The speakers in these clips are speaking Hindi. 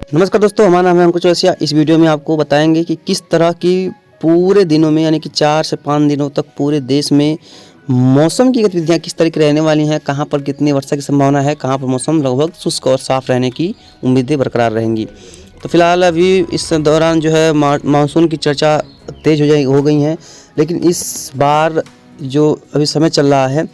नमस्कार दोस्तों, हमारा नाम है अंकुश चौरसिया। इस वीडियो में आपको बताएंगे कि किस तरह की पूरे दिनों में यानी कि 4 से 5 दिनों तक पूरे देश में मौसम की गतिविधियाँ किस तरह की रहने वाली हैं, कहाँ पर कितनी वर्षा की संभावना है, कहाँ पर मौसम लगभग शुष्क और साफ़ रहने की उम्मीदें बरकरार रहेंगी। तो फिलहाल अभी इस दौरान जो है मानसून की चर्चा तेज़ हो गई हैं, लेकिन इस बार जो अभी समय चल रहा है,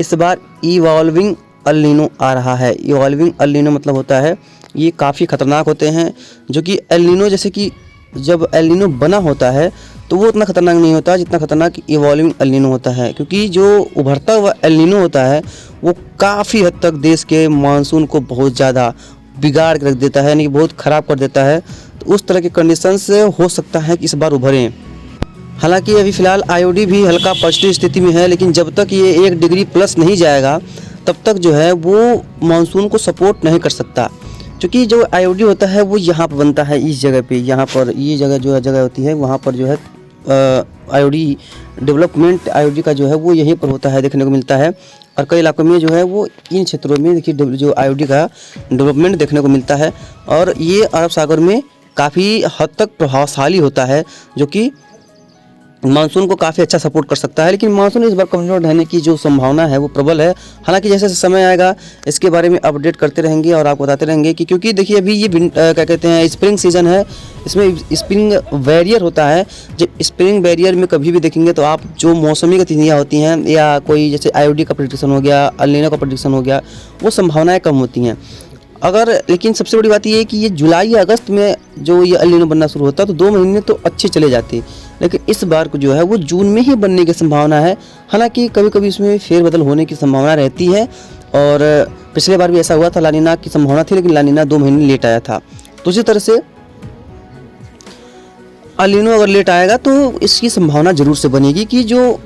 इस बार इवॉल्विंग एल नीनो आ रहा है। इवॉल्विंग एल नीनो मतलब होता है ये काफ़ी ख़तरनाक होते हैं, जो कि एल नीनो जैसे कि जब एल नीनो बना होता है तो वो उतना ख़तरनाक नहीं होता जितना ख़तरनाक इवॉल्विंग एल नीनो होता है, क्योंकि जो उभरता हुआ एल नीनो होता है वो काफ़ी हद तक देश के मानसून को बहुत ज़्यादा बिगाड़ के रख देता है, यानी कि बहुत ख़राब कर देता है। तो उस तरह के कंडीशंस हो सकता है कि इस बार उभरें। हालांकि अभी फ़िलहाल आईओडी भी हल्का पॉजिटिव स्थिति में है, लेकिन जब तक ये 1 डिग्री प्लस नहीं जाएगा तब तक जो है वो मानसून को सपोर्ट नहीं कर सकता, क्योंकि जो आईओडी होता है वो यहाँ पर बनता है, इस जगह पे, यहाँ पर ये जगह जो है जगह होती है, वहाँ पर जो है आईओडी डेवलपमेंट आईओडी का जो है वो यहीं पर होता है, देखने को मिलता है। और कई इलाकों में जो है वो इन क्षेत्रों में देखिए जो आईओडी का डेवलपमेंट देखने को मिलता है, और ये अरब सागर में काफ़ी हद तक प्रभावशाली होता है, जो कि मानसून को काफ़ी अच्छा सपोर्ट कर सकता है। लेकिन मानसून इस बार कमज़ोर रहने की जो संभावना है वो प्रबल है। हालांकि जैसे जैसे समय आएगा इसके बारे में अपडेट करते रहेंगे और आपको बताते रहेंगे कि, क्योंकि देखिए अभी ये क्या कहते हैं स्प्रिंग सीज़न है, इसमें स्प्रिंग बैरियर होता है। जब स्प्रिंग बैरियर में कभी भी देखेंगे तो आप जो मौसमी गतिविधियाँ होती हैं, या कोई जैसे आईओडी का प्रेडिक्शन हो गया, एल नीनो का प्रेडिक्शन हो गया, वो संभावनाएँ कम होती हैं। लेकिन सबसे बड़ी बात ये है कि ये जुलाई या अगस्त में जो ये एल नीनो बनना शुरू होता है तो 2 महीने तो अच्छे चले जाते, लेकिन इस बार को जो है वो जून में ही बनने की संभावना है। हालांकि कभी कभी इसमें फेरबदल होने की संभावना रहती है, और पिछले बार भी ऐसा हुआ था, लानीना की संभावना थी लेकिन लानीना 2 महीने लेट आया था। तो उसी तरह से एल नीनो अगर लेट आएगा तो इसकी संभावना ज़रूर से बनेगी कि जो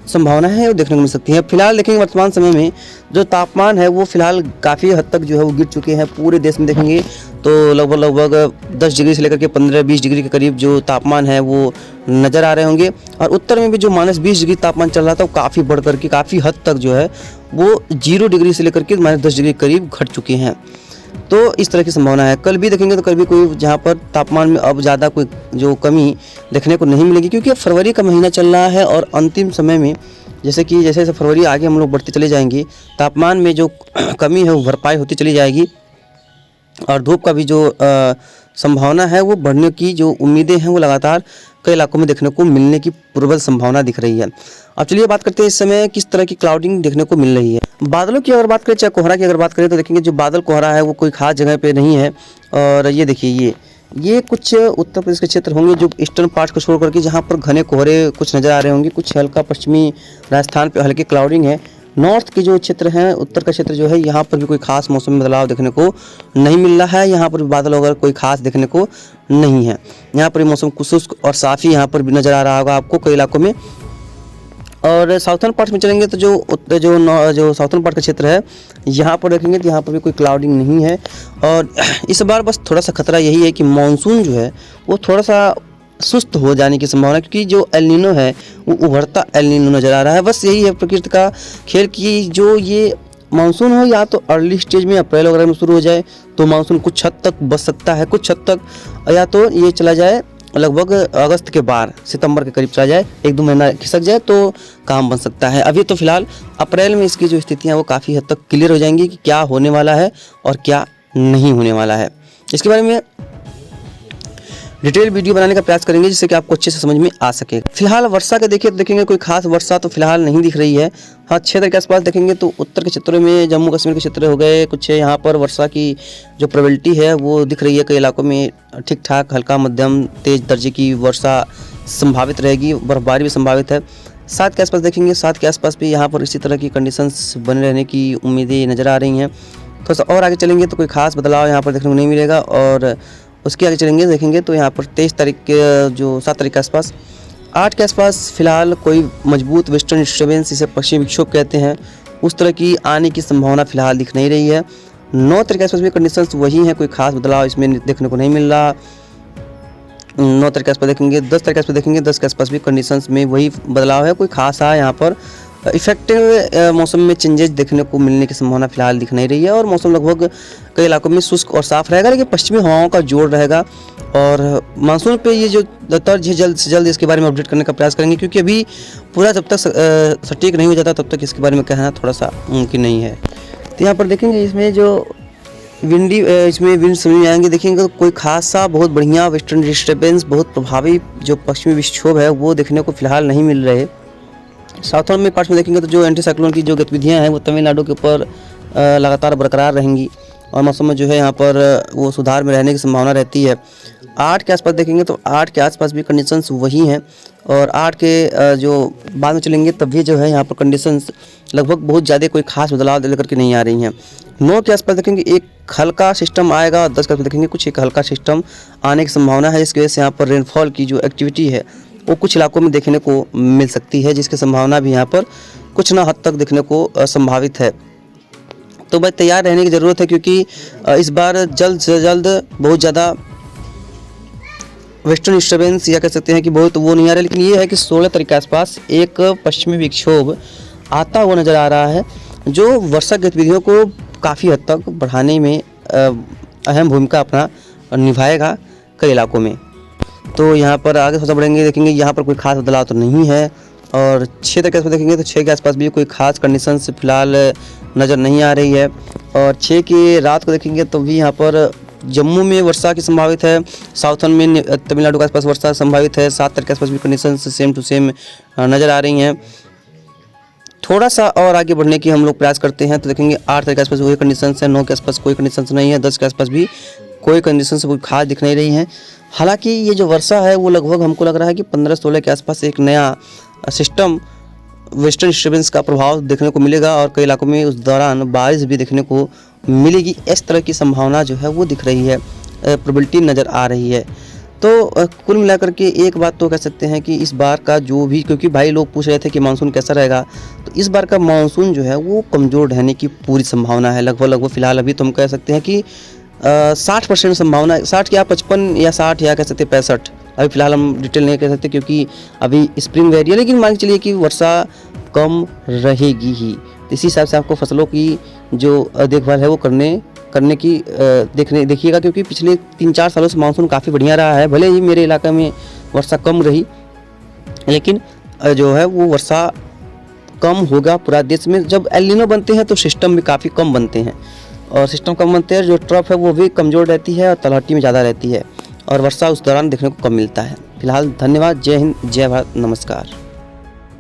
संभावना है वो देखने को मिल सकती है। फिलहाल देखेंगे वर्तमान समय में जो तापमान है वो फिलहाल काफ़ी हद तक जो है वो गिर चुके हैं। पूरे देश में देखेंगे तो लगभग 10 डिग्री से लेकर के 15-20 डिग्री के करीब जो तापमान है वो नज़र आ रहे होंगे। और उत्तर में भी जो -20 डिग्री तापमान चल रहा था वो काफ़ी बढ़ करके काफ़ी हद तक जो है वो 0 डिग्री से लेकर के -10 डिग्री के करीब घट चुके हैं। तो इस तरह की संभावना है। कल भी देखेंगे तो कल भी कोई जहाँ पर तापमान में अब ज़्यादा कोई जो कमी देखने को नहीं मिलेगी, क्योंकि अब फरवरी का महीना चल रहा है और अंतिम समय में जैसे जैसे फरवरी आगे हम लोग बढ़ते चले जाएंगे, तापमान में जो कमी है वो भरपाई होती चली जाएगी, और धूप का भी जो संभावना है वो बढ़ने की जो उम्मीदें हैं वो लगातार कई इलाकों में देखने को मिलने की प्रबल संभावना दिख रही है। अब चलिए बात करते हैं इस समय किस तरह की क्लाउडिंग देखने को मिल रही है। बादलों की अगर बात करें, चाहे कोहरा की अगर बात करें, तो देखेंगे जो बादल कोहरा है वो कोई खास जगह पे नहीं है। और ये देखिए ये कुछ उत्तर प्रदेश के क्षेत्र होंगे जो ईस्टर्न पार्ट को छोड़ करके, जहाँ पर घने कोहरे कुछ नज़र आ रहे होंगे। कुछ हल्का पश्चिमी राजस्थान पे हल्की क्लाउडिंग है। नॉर्थ के जो क्षेत्र हैं, उत्तर का क्षेत्र जो है, यहाँ पर भी कोई खास मौसम में बदलाव देखने को नहीं मिल रहा है। यहाँ पर भी बादल वगैरह कोई खास देखने को नहीं है। यहाँ पर मौसम शुष्क और साफ़ी यहाँ पर भी नज़र आ रहा होगा आपको कई इलाकों में। और साउथर्न पार्ट में चलेंगे तो जो साउथर्न पार्ट का क्षेत्र है, यहाँ पर देखेंगे तो यहाँ पर भी कोई क्लाउडिंग नहीं है। और इस बार बस थोड़ा सा खतरा यही है कि मानसून जो है वो थोड़ा सा सुस्त हो जाने की संभावना, क्योंकि जो एल नीनो है वो उभरता एल नीनो नज़र आ रहा है। बस यही है प्रकृति का खेल कि जो ये मानसून हो या तो अर्ली स्टेज में अप्रैल वगैरह में शुरू हो जाए तो मानसून कुछ हद तक बच सकता है, कुछ हद तक, या तो ये चला जाए लगभग अगस्त के बाद सितंबर के करीब चला जाए, 1-2 महीना खिसक जाए तो काम बन सकता है। अभी तो फिलहाल अप्रैल में इसकी जो स्थितियाँ वो काफ़ी हद तक क्लियर हो जाएंगी कि क्या होने वाला है और क्या नहीं होने वाला है। इसके बारे में डिटेल वीडियो बनाने का प्रयास करेंगे जिससे कि आपको अच्छे से समझ में आ सके। फिलहाल वर्षा के देखिए तो देखेंगे कोई खास वर्षा तो फिलहाल नहीं दिख रही है। हाँ, क्षेत्र के आसपास देखेंगे तो उत्तर के क्षेत्रों में, जम्मू कश्मीर के क्षेत्र हो गए कुछ, यहाँ पर वर्षा की जो प्रोबेबिलिटी है वो दिख रही है। कई इलाकों में ठीक ठाक हल्का मध्यम तेज दर्जे की वर्षा संभावित रहेगी, बर्फबारी भी संभावित है। 7 के आसपास देखेंगे, 7 के आसपास भी यहाँ पर इसी तरह की कंडीशंस बने रहने की उम्मीदें नज़र आ रही हैं। थोड़ा सा और आगे चलेंगे तो कोई खास बदलाव यहाँ पर देखने को नहीं मिलेगा। और उसके आगे चलेंगे देखेंगे तो यहाँ पर 23 तारीख के जो 7 तारीख के आसपास, 8 के आसपास फिलहाल कोई मजबूत वेस्टर्न डिस्टर्बेंस, इसे पश्चिमी विक्षोभ कहते हैं, उस तरह की आने की संभावना फिलहाल दिख नहीं रही है। 9 तारीख के आसपास भी कंडीशंस वही हैं, कोई खास बदलाव इसमें देखने को नहीं मिल रहा। 9 तारीख के आसपास देखेंगे, 10 तारीख के आसपास देखेंगे, 10 के आसपास भी कंडीशंस में वही बदलाव है, कोई खास है यहाँ पर इफेक्टिव मौसम में चेंजेस देखने को मिलने की संभावना फिलहाल दिख नहीं रही है और मौसम लगभग कई इलाकों में शुष्क और साफ रहेगा, लेकिन पश्चिमी हवाओं का जोर रहेगा। और मानसून पे ये जो तर्ज है जल्द से जल्द इसके बारे में अपडेट करने का प्रयास करेंगे, क्योंकि अभी पूरा जब तक सटीक नहीं हो जाता तब तक इसके बारे में कहना थोड़ा सा मुमकिन नहीं है। तो यहाँ पर देखेंगे इसमें जो इसमें विंड समझ आएंगे, देखेंगे तो कोई खासा बहुत बढ़िया वेस्टर्न डिस्टर्बेंस, बहुत प्रभावी जो पश्चिमी विक्षोभ है वो देखने को फिलहाल नहीं मिल रहे। साउथर्न में पार्ट्स में देखेंगे तो जो एंटी साइक्लोन की जो गतिविधियां हैं वो तमिलनाडु के ऊपर लगातार बरकरार रहेंगी और मौसम में जो है यहाँ पर वो सुधार में रहने की संभावना रहती है। 8 के आसपास देखेंगे तो 8 के आसपास भी कंडीशंस वही हैं और 8 के जो बाद में चलेंगे तब भी जो है यहाँ पर कंडीशंस लगभग बहुत ज़्यादा कोई खास बदलाव लेकर के नहीं आ रही हैं। 9 के आसपास देखेंगे एक हल्का सिस्टम आएगा और 10 के आसपास देखेंगे कुछ एक हल्का सिस्टम आने की संभावना है, इसकी वजह से यहाँ पर रेनफॉल की जो एक्टिविटी है वो कुछ इलाकों में देखने को मिल सकती है, जिसकी संभावना भी यहाँ पर कुछ ना हद तक देखने को संभावित है। तो भाई तैयार रहने की ज़रूरत है, क्योंकि इस बार जल्द से जल्द बहुत ज़्यादा वेस्टर्न डिस्टर्बेंस या कह सकते हैं कि बहुत वो नहीं आ रहा है, लेकिन ये है कि 16 तारीख के आसपास एक पश्चिमी विक्षोभ आता हुआ नज़र आ रहा है जो वर्षा गतिविधियों को काफ़ी हद तक बढ़ाने में अहम भूमिका अपना निभाएगा कई इलाकों में। तो यहाँ पर आगे सोचा बढ़ेंगे, देखेंगे यहाँ पर कोई खास बदलाव तो नहीं है। और 6 तक के आसपास देखेंगे तो 6 के आसपास भी कोई खास कंडीशंस फिलहाल नज़र नहीं आ रही है। और 6 की रात को देखेंगे तो भी यहाँ पर जम्मू में वर्षा की संभावित है, साउथर्न में तमिलनाडु के आसपास वर्षा संभावित है। 7 तक के आसपास भी कंडीशंस सेम टू सेम नज़र आ रही हैं। थोड़ा सा और आगे बढ़ने की हम लोग प्रयास करते हैं तो देखेंगे 8 तक के आसपास वही कंडीशंस है, 9 के आसपास कोई कंडीशंस नहीं है, 10 के आसपास भी कोई कंडीशंस कोई खास दिख नहीं रही हैं। हालांकि ये जो वर्षा है वो लगभग हमको लग रहा है कि 15-16 के आसपास एक नया सिस्टम वेस्टर्न डिस्टर्बेंस का प्रभाव देखने को मिलेगा और कई इलाकों में उस दौरान बारिश भी देखने को मिलेगी। इस तरह की संभावना जो है वो दिख रही है, प्रोबेबिलिटी नज़र आ रही है। तो कुल मिलाकर के एक बात तो कह सकते हैं कि इस बार का जो भी, क्योंकि भाई लोग पूछ रहे थे कि मानसून कैसा रहेगा, तो इस बार का मानसून जो है वो कमज़ोर रहने की पूरी संभावना है। लगभग फिलहाल अभी तो हम कह सकते हैं कि 60% संभावना, 60 या 55 या 60 या कह सकते हैं 65, अभी फिलहाल हम डिटेल नहीं कह सकते क्योंकि अभी स्प्रिंग वेरी है, लेकिन मान के चलिए कि वर्षा कम रहेगी ही। इसी हिसाब से आपको फसलों की जो देखभाल है वो करने की देखिएगा, क्योंकि पिछले 3-4 सालों से मानसून काफ़ी बढ़िया रहा है। भले ही मेरे इलाके में वर्षा कम रही, लेकिन जो है वो वर्षा कम होगा पूरा देश में। जब एल नीनो बनते हैं तो सिस्टम भी काफ़ी कम बनते हैं और सिस्टम कम बनते हैं, जो ट्रफ है वो भी कमज़ोर रहती है और तलहटी में ज़्यादा रहती है और वर्षा उस दौरान देखने को कम मिलता है। फिलहाल धन्यवाद, जय हिंद, जय भारत, नमस्कार।